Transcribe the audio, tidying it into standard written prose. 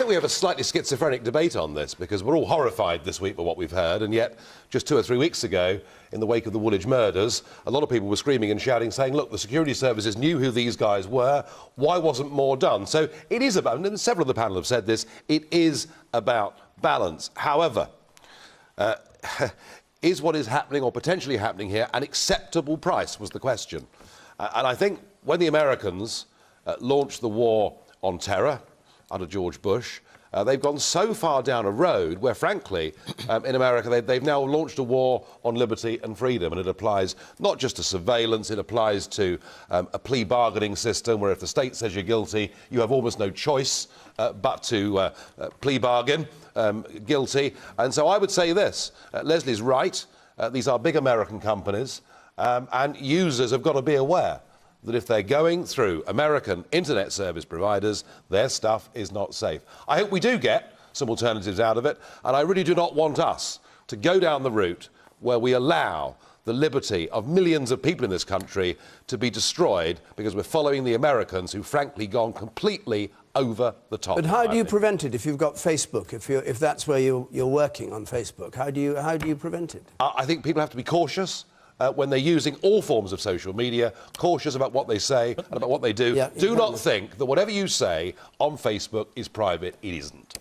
think we have a slightly schizophrenic debate on this because we're all horrified this week by what we've heard, and yet just 2 or 3 weeks ago, in the wake of the Woolwich murders, a lot of people were screaming and shouting, saying, look, the security services knew who these guys were, why wasn't more done? So it is about, and several of the panel have said this, it is about balance. However, is what is happening or potentially happening here an acceptable price, was the question. And I think when the Americans launched the war on terror under George Bush, they've gone so far down a road where, frankly, in America, they've now launched a war on liberty and freedom, and it applies not just to surveillance, it applies to a plea bargaining system where if the state says you're guilty, you have almost no choice but to plea bargain guilty. And so I would say this, Leslie's right, these are big American companies, and users have got to be aware that if they're going through American internet service providers, their stuff is not safe. I hope we do get some alternatives out of it, and I really do not want us to go down the route where we allow the liberty of millions of people in this country to be destroyed because we're following the Americans who've frankly gone completely over the top. But how do you prevent it if you've got Facebook, if that's where you're working on Facebook? How do you prevent it? I think people have to be cautious. When they're using all forms of social media, cautious about what they say and about what they do. Yeah, do not think that whatever you say on Facebook is private. It isn't.